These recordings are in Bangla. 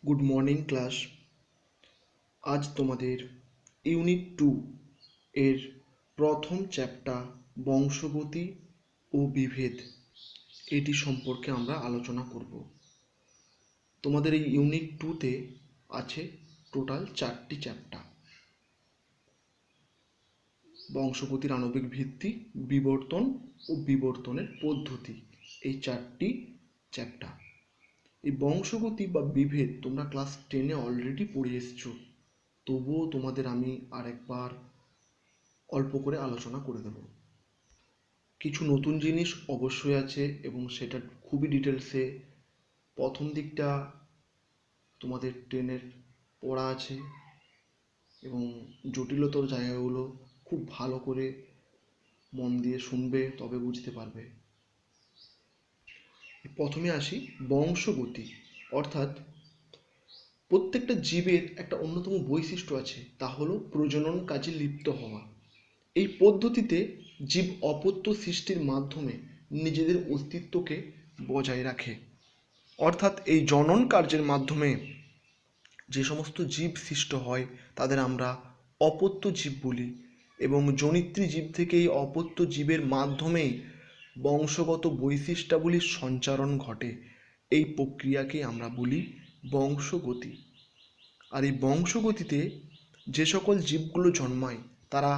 Good morning class. আজ তোমাদের ইউনিট 2 এর প্রথম চ্যাপ্টার বংশগতি ও বিভেদ এটি সম্পর্কে আমরা আলোচনা করব। তোমাদের এই ইউনিট 2-তে আছে টোটাল 4টি চ্যাপ্টার: বংশগতির আণবিক ভিত্তি, বিবর্তন ও বিবর্তনের পদ্ধতি। এই 4টি চ্যাপ্টার। এই বংশগতি বা বিভেদ তোমরা ক্লাস 10-এ অলরেডি পড়ে এসছো, তবুও তোমাদের আমি আরেকবার অল্প করে আলোচনা করে দেব। কিছু নতুন জিনিস অবশ্যই আছে এবং সেটা খুবই ডিটেলসে প্রথম দিকটা তোমাদের 10-এর পড়া আছে এবং জটিলতর জায়গাগুলো খুব ভালো করে মন দিয়ে শুনবে, তবে বুঝতে পারবে। প্রথমে আসি বংশগতি, অর্থাৎ প্রত্যেকটা জীবের একটা অন্যতম বৈশিষ্ট্য আছে, তা হলো প্রজনন কাজে লিপ্ত হওয়া। এই পদ্ধতিতে জীব অপত্য সৃষ্টির মাধ্যমে নিজেদের অস্তিত্বকে বজায় রাখে। অর্থাৎ এই জনন কার্যের মাধ্যমে যে সমস্ত জীব সৃষ্ট হয় তাদের আমরা অপত্য জীব বলি, এবং জনিত্রী জীব থেকে এই অপত্য জীবের মাধ্যমেই বংশগত বৈশিষ্ট্যাবলীর সঞ্চারণ ঘটে। এই প্রক্রিয়াকে আমরা বলি বংশগতি। আর এই বংশগতিতে যে সকল জীবগুলো জন্মায় তারা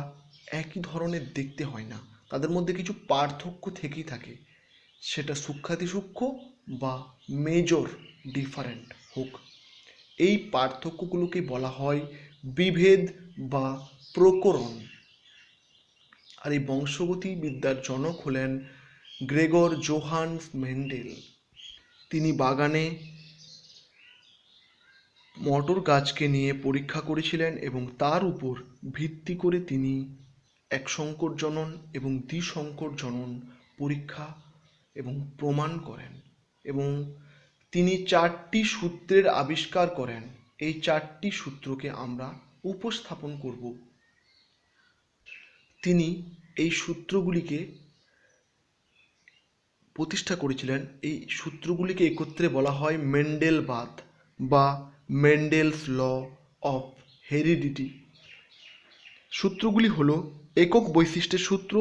একই ধরনের দেখতে হয় না, তাদের মধ্যে কিছু পার্থক্য থেকেই থাকে, সেটা সূক্ষ্মাতিসূক্ষ্ম বা মেজর ডিফারেন্ট হোক। এই পার্থক্যগুলোকে বলা হয় বিভেদ বা প্রকরণ। আর এই বংশগতি বিদ্যার জনক হলেন গ্রেগর জোহানস মেন্ডেল। তিনি বাগানে মটর গাছকে নিয়ে পরীক্ষা করেছিলেন এবং তার উপর ভিত্তি করে তিনি একসংকর জনন এবং দ্বিসংকর জনন পরীক্ষা এবং প্রমাণ করেন, এবং তিনি 4টি সূত্রের আবিষ্কার করেন। এই 4টি সূত্রকে আমরা উপস্থাপন করব। তিনি এই সূত্রগুলিকে প্রতিষ্ঠা করেছিলেন। এই সূত্রগুলিকে একত্রে বলা হয় মেন্ডেলবাদ বা মেন্ডেলস ল অফ হেরিডিটি। সূত্রগুলি হলো একক বৈশিষ্ট্যের সূত্র,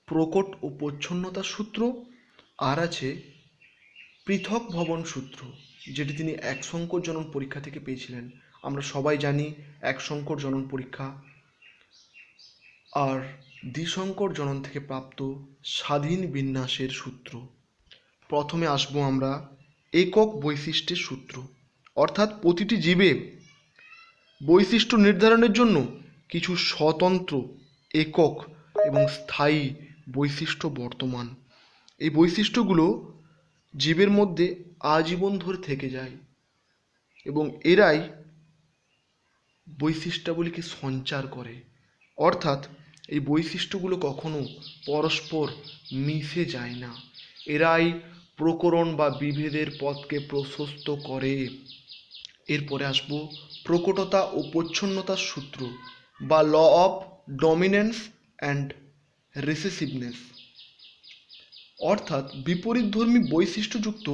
প্রকট ও প্রচ্ছন্নতার সূত্র, আর আছে পৃথক ভবন সূত্র, যেটি তিনি একসংকর জনন পরীক্ষা থেকে পেয়েছিলেন। আমরা সবাই জানি একসংকর জনন পরীক্ষা আর দ্বিসংকর জনন থেকে প্রাপ্ত স্বাধীন বিন্যাসের সূত্র। প্রথমে আসবো আমরা একক বৈশিষ্ট্যের সূত্র, অর্থাৎ প্রতিটি জীবে বৈশিষ্ট্য নির্ধারণের জন্য কিছু স্বতন্ত্র একক এবং স্থায়ী বৈশিষ্ট্য বর্তমান। এই বৈশিষ্ট্যগুলো জীবের মধ্যে আজীবন ধরে থেকে যায় এবং এরাই বৈশিষ্ট্যাবলীকে সঞ্চার করে। অর্থাৎ এই বৈশিষ্ট্যগুলো কখনো পরস্পর মিশে যায় না, এরাই প্রকরণ বা বিভেদের পথকে প্রশস্ত করে। এরপরে আসব প্রকটতা ও প্রচ্ছন্নতার সূত্র বা ল অফ ডমিনেন্স অ্যান্ড রিসেসিভনেস। অর্থাৎ বিপরীতধর্মী বৈশিষ্ট্যযুক্ত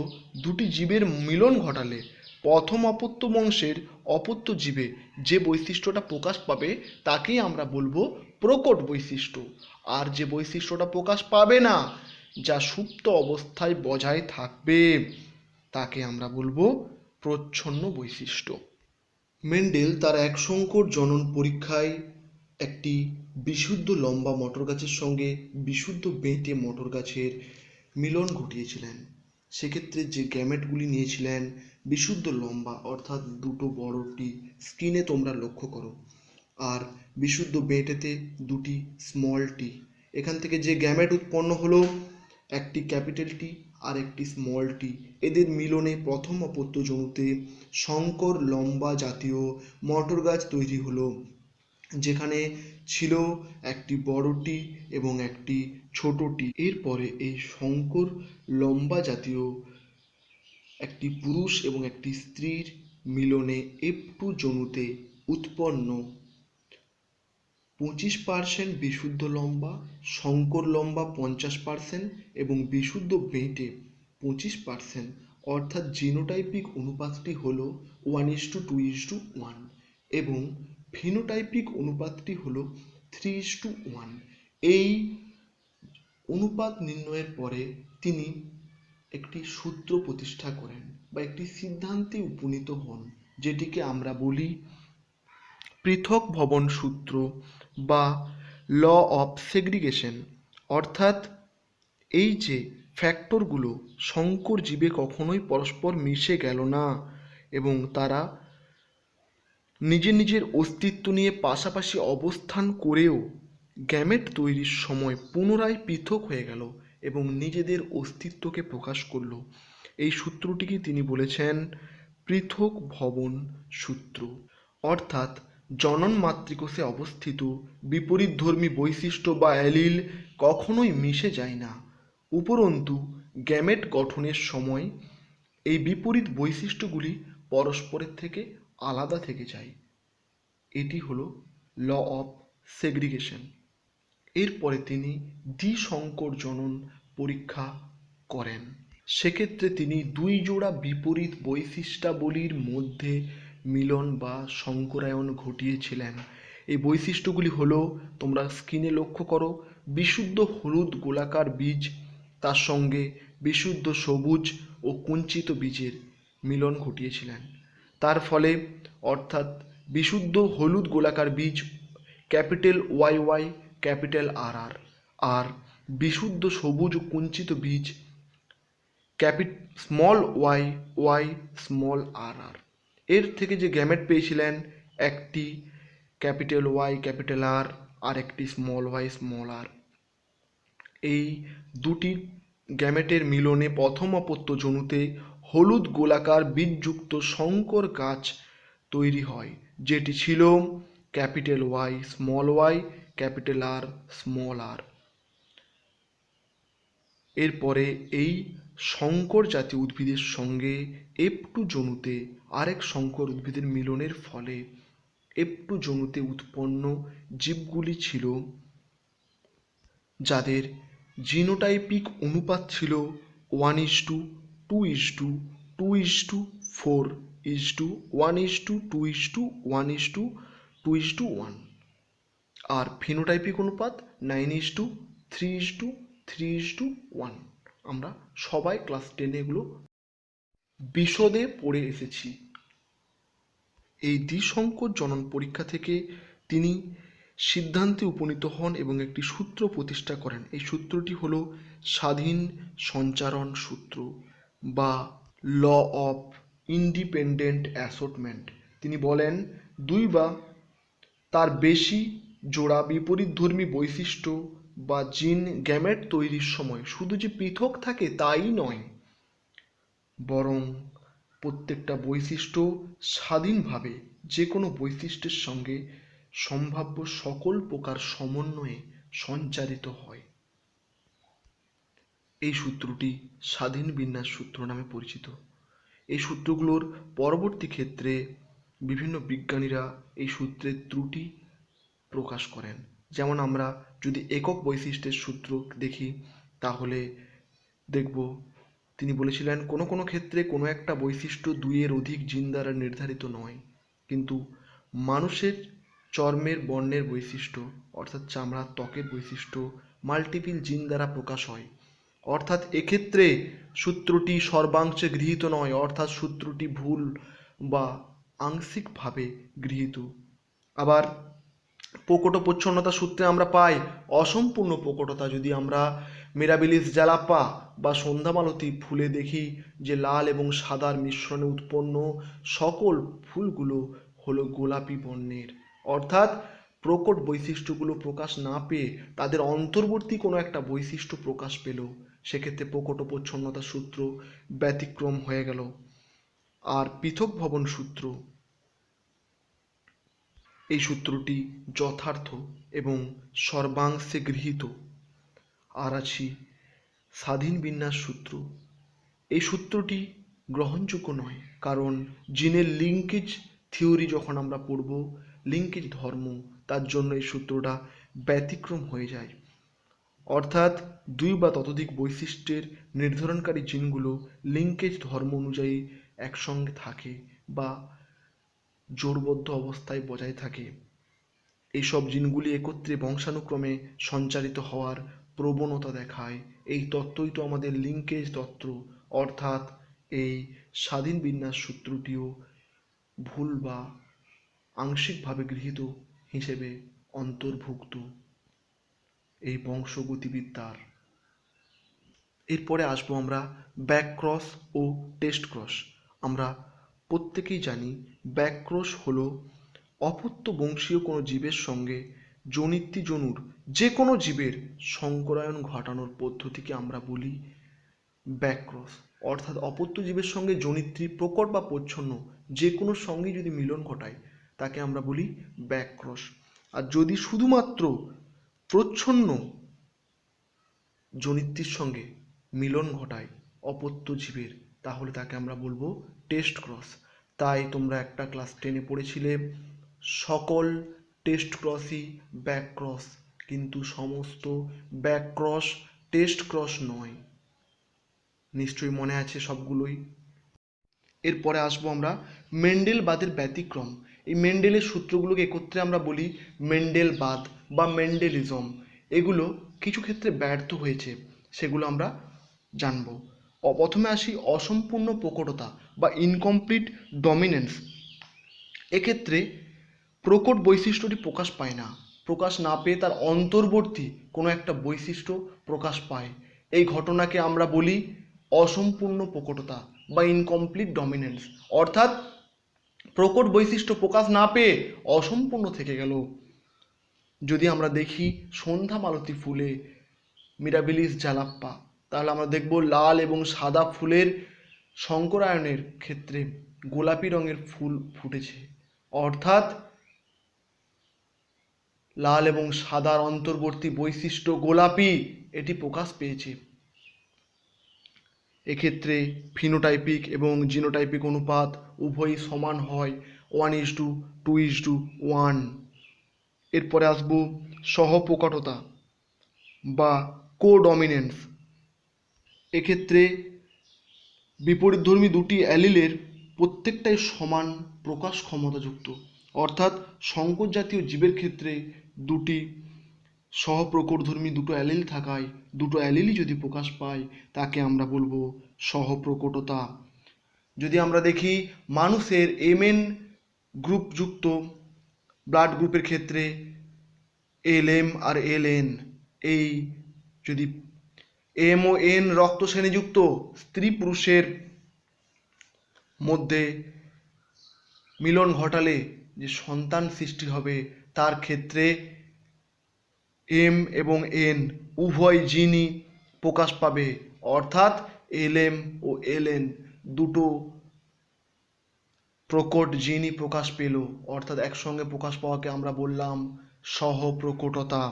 দুটি জীবের মিলন ঘটালে প্রথম অপত্য বংশের অপত্য জীবে যে বৈশিষ্ট্যটা প্রকাশ পাবে তাকেই আমরা বলবো প্রকট বৈশিষ্ট্য, আর যে বৈশিষ্ট্যটা প্রকাশ পাবে না, যা সুপ্ত অবস্থায় বজায় থাকবে, তাকে আমরা বলবো প্রচ্ছন্ন বৈশিষ্ট্য। মেন্ডেল তার একসংকর জনন পরীক্ষায় একটি বিশুদ্ধ লম্বা মটর গাছের সঙ্গে বিশুদ্ধ বেঁটে মটর গাছের মিলন ঘটিয়েছিলেন। সেক্ষেত্রে যে গ্যামেটগুলি নিয়েছিলেন বিশুদ্ধ লম্বা, অর্থাৎ দুটো বড়টি স্ক্রিনে তোমরা লক্ষ্য করো, আর বিশুদ্ধ বেঁটেতে দুটি স্মল টি। এখান থেকে যে গ্যামেট উৎপন্ন হলো, একটি ক্যাপিটাল টি আর একটি স্মল টি, এদের মিলনে প্রথম অপত্য জনুতে শঙ্কর লম্বা জাতীয় মটর গাছ তৈরি হলো, যেখানে ছিল একটি বড় টি এবং একটি ছোট টি। এরপরে এই শঙ্কর লম্বা জাতীয় একটি পুরুষ এবং একটি স্ত্রীর মিলনে F2 জনুতে উৎপন্ন 25% বিশুদ্ধ লম্বা, শঙ্কর লম্বা 50% এবং বিশুদ্ধ বেঁটে 25%, অর্থাৎ জিনোটাইপিক অনুপাতটি হলো 1:2:1 এবং ফিনোটাইপিক অনুপাতটি হলো 3:1। এই অনুপাত নির্ণয়ের পরে তিনি একটি সূত্র প্রতিষ্ঠা করেন বা একটি সিদ্ধান্তে উপনীত হন, যেটিকে আমরা বলি পৃথক ভবন সূত্র বা ল অফ সেগ্রিগেশন। অর্থাৎ এই যে ফ্যাক্টরগুলো সংকর জীবে কখনোই পরস্পর মিশে গেল না এবং তারা নিজের নিজের অস্তিত্ব নিয়ে পাশাপাশি অবস্থান করেও গ্যামেট তৈরির সময় পুনরায় পৃথক হয়ে গেল এবং নিজেদের অস্তিত্বকে প্রকাশ করল। এই সূত্রটিকে তিনি বলেছেন পৃথক ভবন সূত্র। অর্থাৎ জনন মাতৃকোষে অবস্থিত বিপরীতধর্মী বৈশিষ্ট্য বা অ্যালিল কখনোই মিশে যায় না, উপরন্তু গ্যামেট গঠনের সময় এই বিপরীত বৈশিষ্ট্যগুলি পরস্পরের থেকে আলাদা থেকে যায়। এটি হলো ল অফ সেগ্রিগেশন। এরপরে তিনি দ্বিসংকর জনন পরীক্ষা করেন। সেক্ষেত্রে তিনি দুই জোড়া বিপরীত বৈশিষ্ট্যাবলীর মধ্যে মিলন বা সংকরায়ন ঘটিয়েছিলেন। এই বৈশিষ্ট্যগুলি হলো, তোমরা স্ক্রিনে লক্ষ্য করো, বিশুদ্ধ হলুদ গোলাকার বীজ তার সঙ্গে বিশুদ্ধ সবুজ ও কুঞ্চিত বীজের মিলন ঘটিয়েছিলেন। তার ফলে অর্থাৎ বিশুদ্ধ হলুদ গোলাকার বীজ ক্যাপিটাল YY ক্যাপিটাল RR, আর বিশুদ্ধ সবুজ ও কুঞ্চিত বীজ স্মল y স্মল RR। এর থেকে যে গ্যামেট পেয়েছিলেন, একটি ক্যাপিটাল Y ক্যাপিটাল R আর একটি স্মল y স্মল r। এই দুটি গ্যামেটের মিলনে প্রথম অপত্য জনুতে হলুদ গোলাকার বীজযুক্ত সংকর গাছ তৈরি হয়, যেটি ছিল capital Y small y capital R small r। এরপরে এই সংকর জাতীয় উদ্ভিদের সঙ্গে F2 জনুতে আরেক সংকর উদ্ভিদের মিলনের ফলে F2 জনুতে উৎপন্ন জীবগুলি ছিল যাদের জিনোটাইপিক অনুপাত ছিল 1:2:4:1:2:1:2:1, আর ফিনোটাইপিক অনুপাত 9:3:3:1। আমরা সবাই ক্লাস 10 এগুলো বিশদে পড়ে এসেছি। এই দ্বিসংকর জনন পরীক্ষা থেকে তিনি সিদ্ধান্তে উপনীত হন এবং একটি সূত্র প্রতিষ্ঠা করেন। এই সূত্রটি হলো স্বাধীন সঞ্চারণ সূত্র বা ল অফ ইন্ডিপেন্ডেন্ট অ্যাসর্টমেন্ট। তিনি বলেন, দুই বা তার বেশি জোড়া বিপরীতধর্মী বৈশিষ্ট্য বা জিন গ্যামেট তৈরির সময় শুধু যে পৃথক থাকে তাই নয়, বরং প্রত্যেকটা বৈশিষ্ট্য স্বাধীনভাবে যে কোনো বৈশিষ্ট্যের সঙ্গে সম্ভাব্য সকল প্রকার সমন্বয়ে সঞ্চারিত হয়। এই সূত্রটি স্বাধীন বিন্যাস সূত্র নামে পরিচিত। এই সূত্রগুলোর পরবর্তী ক্ষেত্রে বিভিন্ন বিজ্ঞানীরা এই সূত্রের ত্রুটি প্রকাশ করেন। যেমন আমরা যদি একক বৈশিষ্ট্যের সূত্র দেখি তাহলে দেখব তিনি বলেছিলেন কোনো কোনো ক্ষেত্রে কোনো একটা বৈশিষ্ট্য দুইয়ের অধিক জিন দ্বারা নির্ধারিত নয়, কিন্তু মানুষের চর্মের বর্ণের বৈশিষ্ট্য অর্থাৎ চামড়ার ত্বকের বৈশিষ্ট্য মাল্টিপল জিন দ্বারা প্রকাশ হয়। অর্থাৎ এক্ষেত্রে সূত্রটি সর্বাংশে গৃহীত নয়, অর্থাৎ সূত্রটি ভুল বা আংশিকভাবে গৃহীত। আবার প্রকট প্রচ্ছন্নতা সূত্রে আমরা পাই অসম্পূর্ণ প্রকটতা। যদি আমরা মিরাবিলিস জ্যালাপা বা সন্ধ্যামালতী ফুলে দেখি যে লাল এবং সাদার মিশ্রণে উৎপন্ন সকল ফুলগুলো হলো গোলাপি বর্ণের, অর্থাৎ প্রকট বৈশিষ্ট্যগুলো প্রকাশ না পেয়ে তাদের অন্তর্বর্তী কোনো একটা বৈশিষ্ট্য প্রকাশ পেল, সেক্ষেত্রে প্রকট প্রচ্ছন্নতা সূত্র ব্যতিক্রম হয়ে গেল। আর পৃথক ভবন সূত্র, এই সূত্রটি যথার্থ এবং সর্বাংশে গৃহীত। আর আছি স্বাধীন বিন্যাস সূত্র। এই সূত্রটি গ্রহণযোগ্য নয়, কারণ জিনের লিঙ্কেজ থিওরি যখন আমরা পড়ব, লিঙ্কেজ ধর্ম, তার জন্য এই সূত্রটা ব্যতিক্রম হয়ে যায়। অর্থাৎ দুই বা ততোধিক বৈশিষ্ট্যের নির্ধারণকারী জিনগুলো লিঙ্কেজ ধর্ম অনুযায়ী একসঙ্গে থাকে বা জোড়বদ্ধ অবস্থায় বজায় থাকে। এইসব জিনগুলি একত্রে বংশানুক্রমে সঞ্চারিত হওয়ার প্রবণতা দেখায়। এই তত্ত্বই তো আমাদের লিঙ্কেজ তত্ত্ব, অর্থাৎ এই স্বাধীন বিন্যাস সূত্রটিও ভুল বা আংশিকভাবে গৃহীত হিসেবে অন্তর্ভুক্ত এই বংশগতিবিদ্যার। এরপরে আসবো আমরা ব্যাক ক্রস ও টেস্ট ক্রস। আমরা প্রত্যেকেই জানি ব্যাক ক্রস হলো অপত্য বংশীয় কোনো জীবের সঙ্গে জনিত্রী জনুর যে কোনো জীবের সংকরায়ন ঘটানোর পদ্ধতিকে আমরা বলি ব্যাক ক্রস। অর্থাৎ অপত্য জীবের সঙ্গে জনিত্রী প্রকট বা প্রচ্ছন্ন যে কোনো সঙ্গে যদি মিলন ঘটায় তাকে আমরা বলি ব্যাক ক্রস। আর যদি শুধুমাত্র প্রচ্ছন্ন জনিত্রীর সঙ্গে মিলন ঘটায় অপত্য জীবের, তাহলে তাকে আমরা বলবো টেস্ট ক্রস। তাই তোমরা একটা ক্লাস 10-এ পড়েছিলে সকল টেস্ট ক্রসই ব্যাক ক্রস, কিন্তু সমস্ত ব্যাক ক্রস টেস্ট ক্রস নয়। নিশ্চয়ই মনে আছে সবগুলোই। এরপরে আসবো আমরা মেন্ডেলবাদের ব্যতিক্রম। এই মেন্ডেলের সূত্রগুলোকে একত্রে আমরা বলি মেন্ডেলবাদ বা মেন্ডেলিজম। এগুলো কিছু ক্ষেত্রে ব্যর্থ হয়েছে, সেগুলো আমরা জানব। প্রথমে আসি অসম্পূর্ণ প্রকটতা বা ইনকমপ্লিট ডমিনেন্স। এক্ষেত্রে প্রকট বৈশিষ্ট্যটি প্রকাশ পায় না, প্রকাশ না পেয়ে তার অন্তর্বর্তী কোনো একটা বৈশিষ্ট্য প্রকাশ পায়। এই ঘটনাকে আমরা বলি অসম্পূর্ণ প্রকটতা বা ইনকমপ্লিট ডমিনেন্স। অর্থাৎ প্রকট বৈশিষ্ট্য প্রকাশ না পেয়ে অসম্পূর্ণ থেকে গেল। যদি আমরা দেখি সন্ধ্যা মালতী ফুলে মিরাবিলিস জালাপ্পা, তাহলে আমরা দেখব লাল এবং সাদা ফুলের সংকরায়নের ক্ষেত্রে গোলাপি রঙের ফুল ফুটেছে। অর্থাৎ লাল এবং সাদার অন্তর্বর্তী বৈশিষ্ট্য গোলাপি এটি প্রকাশ পেয়েছে। এক্ষেত্রে ফিনোটাইপিক এবং জিনোটাইপিক অনুপাত উভয়ই সমান হয় 1:2:1। এরপরে আসবো সহপ্রকটতা বা কোডমিনেন্স। এক্ষেত্রে বিপরীতধর্মী দুটি অ্যালিলের প্রত্যেকটাই সমান প্রকাশ ক্ষমতাযুক্ত। অর্থাৎ সংকর জাতীয় জীবের ক্ষেত্রে দুটি সহপ্রকটধর্মী দুটো অ্যালিল থাকায় দুটো অ্যালিলই যদি প্রকাশ পায় তাকে আমরা বলবো সহপ্রকটতা। যদি আমরা দেখি মানুষের এমএন গ্রুপযুক্ত ব্লাড গ্রুপের ক্ষেত্রে এলএম আর এলএন, এই যদি এম ও এন রক্ত শ্রেণীযুক্ত স্ত্রী পুরুষের মধ্যে মিলন ঘটালে যে সন্তান সৃষ্টি হবে তার ক্ষেত্রে এম এবং এন উভয় জিনই প্রকাশ পাবে। অর্থাৎ এলএম ও এলএন দুটো প্রকট জিনই প্রকাশ পেল। অর্থাৎ একসঙ্গে প্রকাশ পাওয়াকে আমরা বললাম সহপ্রকটতা।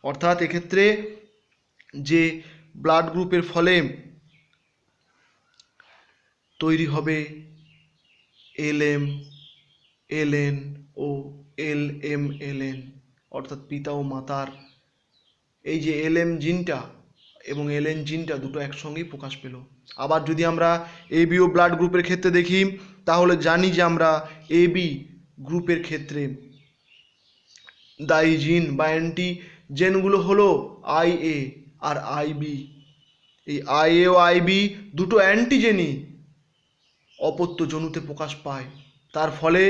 অর্থাৎ এক্ষেত্রে যে ব্লাড গ্রুপের ফলে তৈরি হবে এলএম এলএন ও এলএম এলএন, অর্থাৎ পিতা ও মাতার এই যে এলএম জিনটা এবং এলএন জিনটা দুটো একসঙ্গেই প্রকাশ পেল। আবার যদি আমরা এবি ও ব্লাড গ্রুপের ক্ষেত্রে দেখি তাহলে জানি যে আমরা এবি গ্রুপের ক্ষেত্রে দায়ী জিন বা অ্যান্টি জেনগুলো হলো আইএ আর আইবি। এই আইএ ও আইবি দুটো অ্যান্টিজেনই অপত্য জনুতে প্রকাশ পায়, তার ফলে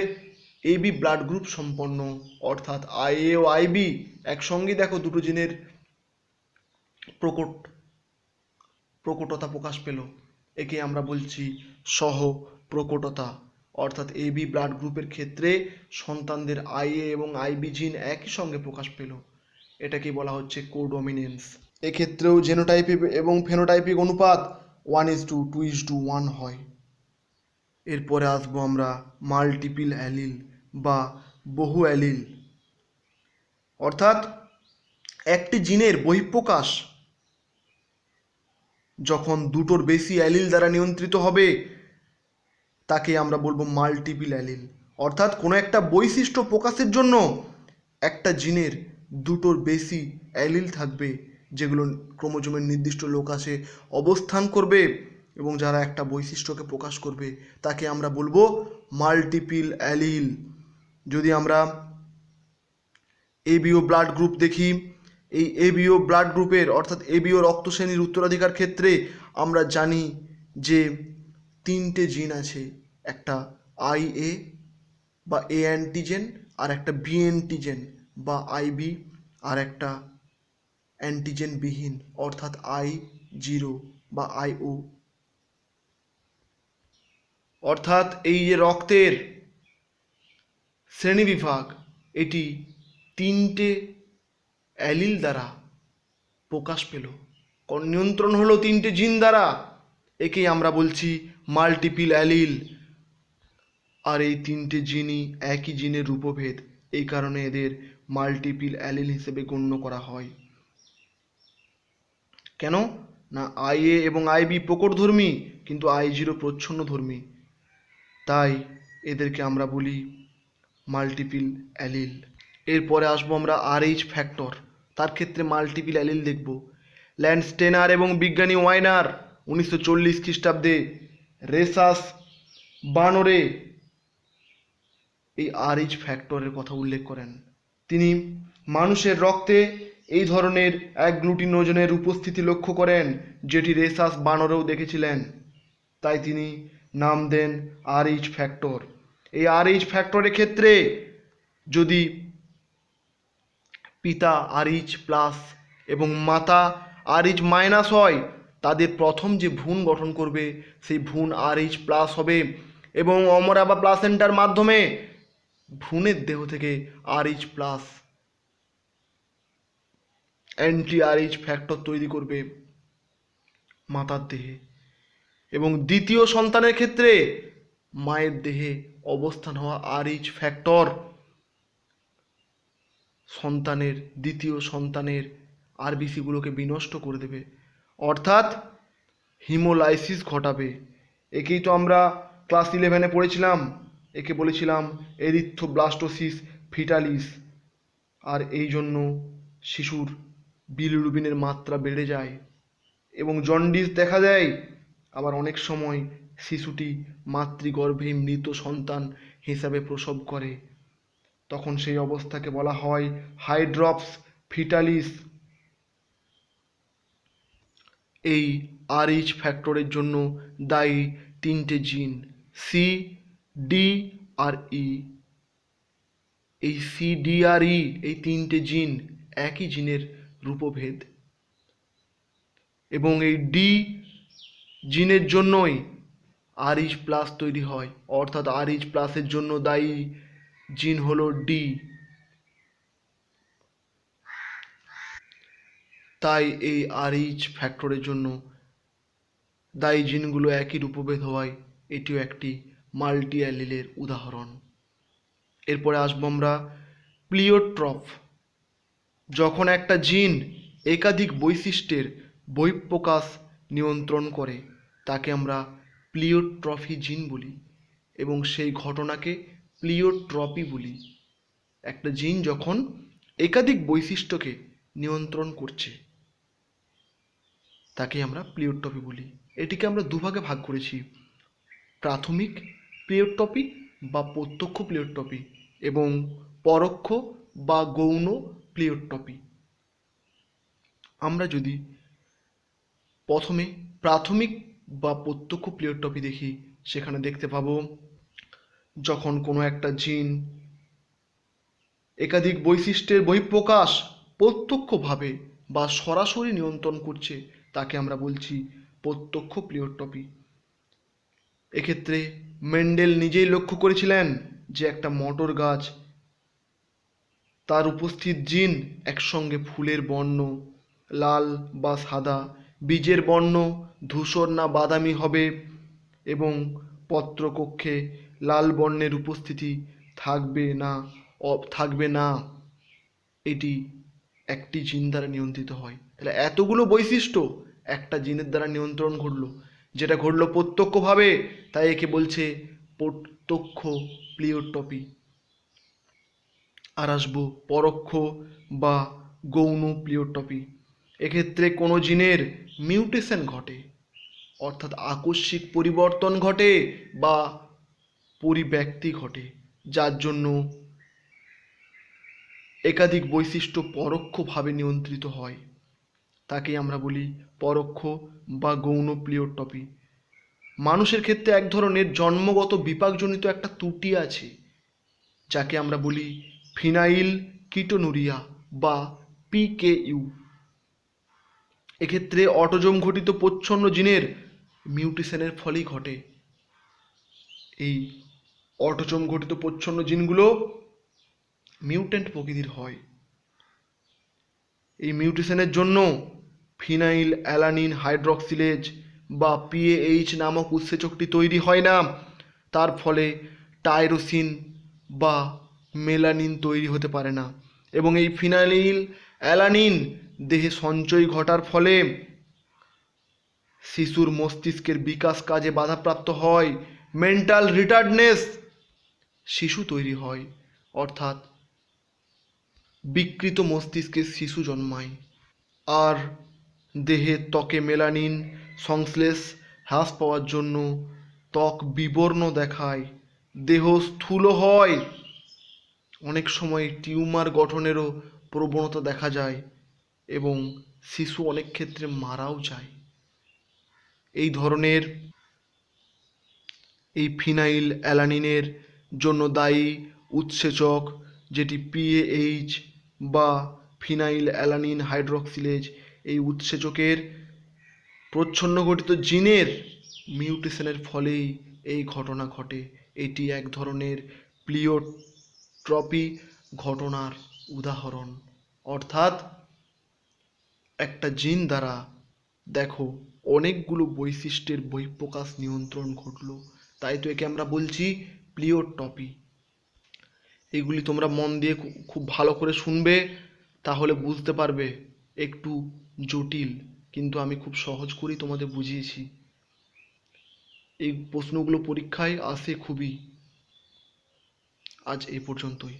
এবি ব্লাড গ্রুপ সম্পন্ন। অর্থাৎ আইএ ও আইবি একসঙ্গে দেখো দুটো জিনের প্রকটতা প্রকাশ পেল, একে আমরা বলছি সহ প্রকটতা। অর্থাৎ এবি ব্লাড গ্রুপের ক্ষেত্রে সন্তানদের আইএ এবং আইবি জিন একই সঙ্গে প্রকাশ পেল, এটাকে বলা হচ্ছে কোডমিনেন্স। এক্ষেত্রেও জেনোটাইপিক এবং ফেনোটাইপিক অনুপাত 1:2:1 হয়। এরপরে আসবো আমরা মাল্টিপল অ্যালিল বা বহু অ্যালিল। অর্থাৎ একটি জিনের বহিঃপ্রকাশ যখন দুটোর বেশি অ্যালিল দ্বারা নিয়ন্ত্রিত হবে তাকে আমরা বলবো মাল্টিপল অ্যালিল। অর্থাৎ কোনো একটা বৈশিষ্ট্য প্রকাশের জন্য একটা জিনের দুটোর বেশি অ্যালিল থাকবে, যেগুলো ক্রোমোজোমের নির্দিষ্ট লোকাসে অবস্থান করবে এবং যারা একটা বৈশিষ্ট্যকে প্রকাশ করবে তাকে আমরা বলবো মাল্টিপল অ্যালিল। যদি আমরা এবিও ব্লাড গ্রুপ দেখি, এই এবিও ব্লাড গ্রুপের অর্থাৎ এবিও রক্ত শ্রেণীর উত্তরাধিকার ক্ষেত্রে আমরা জানি যে 3টে জিন আছে, একটা IA বা এ অ্যান্টিজেন, আর একটা বি অ্যান্টিজেন বা IB, আর একটা অ্যান্টিজেন বিহীন অর্থাৎ I0 বা IO। অর্থাৎ এই যে রক্তের শ্রেণীবিভাগ এটি 3টে অ্যালিল দ্বারা প্রকাশ পেল, নিয়ন্ত্রণ হলো 3টে জিন দ্বারা, একেই আমরা বলছি মাল্টিপল অ্যালিল। আর এই 3টে জিনই একই জিনের রূপভেদ, এই কারণে এদের মাল্টিপল অ্যালিল হিসেবে গণ্য করা হয়। কেন না IA এবং IB প্রকটধর্মী কিন্তু I0 প্রচ্ছন্নধর্মী, তাই এদেরকে আমরা বলি মাল্টিপল অ্যালিল। এরপরে আসবো আমরা RH ফ্যাক্টর, তার ক্ষেত্রে মাল্টিপল অ্যালিল দেখব। ল্যান্ডস্টেনার এবং বিজ্ঞানী ওয়াইনার 1940 খ্রিস্টাব্দে রেসাস বানরে এই RH ফ্যাক্টরের কথা উল্লেখ করেন। তিনি মানুষের রক্তে এই ধরনের এক গ্লুটিনোজেনের উপস্থিতি লক্ষ্য করেন, যেটি রেসাস বানরেও দেখেছিলেন, তাই তিনি নাম দেন RH ফ্যাক্টর। এই RH ফ্যাক্টরের ক্ষেত্রে যদি পিতা RH প্লাস এবং মাতা RH মাইনাস হয়, তাদের প্রথম যে ভ্রূণ গঠন করবে সেই ভ্রূণ RH প্লাস হবে এবং অমরা বা প্লাসেন্টার মাধ্যমে ভ্রূণের দেহ থেকে RH plus anti RH factor তৈরি করবে মাতার দেহে, এবং দ্বিতীয় সন্তানের ক্ষেত্রে মায়ের দেহে অবস্থান হওয়া RH ফ্যাক্টর দ্বিতীয় সন্তানের RBC-গুলোকে বিনষ্ট করে দেবে, অর্থাৎ হিমোলাইসিস ঘটাবে। একেই তো আমরা ক্লাস 11-এ পড়েছিলাম, একে বলেছিলাম এরিথ্রোব্লাস্টোসিস ফিটালিস। আর এই জন্য শিশুর বিলিরুবিনের মাত্রা বেড়ে যায় এবং জন্ডিস দেখা দেয়। আবার অনেক সময় শিশুটি মাতৃগর্ভে মৃত সন্তান হিসাবে প্রসব করে, তখন সেই অবস্থাকে বলা হয় হাইড্রপস ফিটালিস। এই RH ফ্যাক্টরের জন্য দায়ী 3টে জিন C, D আর E। এই C, D আর E এই 3টে জিন একই জিনের রূপভেদ, এবং এই D জিনের জন্যই RH প্লাস তৈরি হয়, অর্থাৎ RH প্লাসের জন্য দায়ী জিন হলো D। তাই এই RH ফ্যাক্টরের জন্য দায়ী জিনগুলো একই রূপভেদ হওয়ায় এটিও একটি মাল্টি অ্যালিলের উদাহরণ। এরপরে আসবো আমরা প্লিওট্রপ। যখন একটা জিন একাধিক বৈশিষ্ট্যের বহিঃপ্রকাশ নিয়ন্ত্রণ করে তাকে আমরা প্লিওট্রফি জিন বলি, এবং সেই ঘটনাকে প্লিওট্রপি বলি। একটা জিন যখন একাধিক বৈশিষ্ট্যকে নিয়ন্ত্রণ করছে তাকে আমরা প্লিওট্রপি বলি। এটিকে আমরা দুভাগে ভাগ করেছি, প্রাথমিক প্লিওট্রপি বা প্রত্যক্ষ প্লিওট্রপি এবং পরোক্ষ বা গৌণ প্লিওট্রপি। আমরা যদি প্রথমে প্রাথমিক বা প্রত্যক্ষ প্লিওট্রপি দেখি, সেখানে দেখতে পাবো যখন কোনো একটা জিন একাধিক বৈশিষ্ট্যের বহিঃপ্রকাশ প্রত্যক্ষভাবে বা সরাসরি নিয়ন্ত্রণ করছে তাকে আমরা বলছি প্রত্যক্ষ প্লিওট্রপি। এক্ষেত্রে মেন্ডেল নিজেই লক্ষ্য করেছিলেন যে একটা মটর গাছ, তার উপস্থিত জিন একসঙ্গে ফুলের বর্ণ লাল বা সাদা, বীজের বর্ণ ধূসর না বাদামি হবে এবং পত্রকক্ষে লাল বর্ণের উপস্থিতি থাকবে না, এটি একটি জিন দ্বারা নিয়ন্ত্রিত হয়। তাহলে এতগুলো বৈশিষ্ট্য একটা জিনের দ্বারা নিয়ন্ত্রণ ঘটলো, যেটা ঘটলো প্রত্যক্ষভাবে, তাই একে বলছে প্রত্যক্ষ প্লিওট্রপি। আর আসবো পরোক্ষ বা গৌণ প্লিওট্রপি। এক্ষেত্রে কোনো জিনের মিউটেশন ঘটে, অর্থাৎ আকস্মিক পরিবর্তন ঘটে বা পরিব্যক্তি ঘটে, যার জন্য একাধিক বৈশিষ্ট্য পরোক্ষভাবে নিয়ন্ত্রিত হয়, তাকেই আমরা বলি পরোক্ষ বা গৌণ প্লিওট্রপি। মানুষের ক্ষেত্রে এক ধরনের জন্মগত বিপাকজনিত একটা ত্রুটি আছে, যাকে আমরা বলি ফিনাইল কিটোনুরিয়া বা PKU। এক্ষেত্রে অটোজোম ঘটিত প্রচ্ছন্ন জিনের মিউটেশনের ফলেই ঘটে। এই অটোজোম ঘটিত প্রচ্ছন্ন জিনগুলো মিউট্যান্ট প্রকৃতির হয়। এই মিউটেশনের জন্য ফিনাইল অ্যালানিন হাইড্রক্সিলেজ বা PAH নামক উৎসেচকটি তৈরি হয় না। তার ফলে টাইরোসিন বা মেলানিন তৈরি হতে পারে না, এবং এই ফিনাইল অ্যালানিন দেহে সঞ্চয় ঘটার ফলে শিশুর মস্তিষ্কের বিকাশ কাজে বাধাপ্রাপ্ত হয়, মেন্টাল রিটার্ডনেস শিশু তৈরি হয়, অর্থাৎ বিকৃত মস্তিষ্কের শিশু জন্মায়। আর দেহের ত্বকে মেলানিন সংশ্লেষ হ্রাস পাওয়ার জন্য ত্বক বিবর্ণ দেখায়, দেহ স্থূল হয়, অনেক সময় টিউমার গঠনেরও প্রবণতা দেখা যায় এবং শিশু অনেক ক্ষেত্রে মারাও যায়। এই ধরনের এই ফিনাইল অ্যালানিনের জন্য দায়ী উৎসেচক, যেটি PAH বা ফিনাইল অ্যালানিন হাইড্রক্সিলেজ, এই উৎসেচকের প্রচ্ছন্ন ঘটিত জিনের মিউটেশনের ফলেই এই ঘটনা ঘটে। এটি এক ধরনের প্লিওট্রপি ঘটনার উদাহরণ, অর্থাৎ একটা জিন দ্বারা দেখো অনেকগুলো বৈশিষ্ট্যের বহিঃপ্রকাশ নিয়ন্ত্রণ ঘটলো, তাই তো একে আমরা বলছি প্লিওট্রপি। এগুলি তোমরা মন দিয়ে খুব ভালো করে শুনবে, তাহলে বুঝতে পারবে। একটু জটিল, কিন্তু আমি খুব সহজ করেই তোমাদের বুঝিয়েছি। এই প্রশ্নগুলো পরীক্ষায় আসে খুবই। আজ এই পর্যন্তই।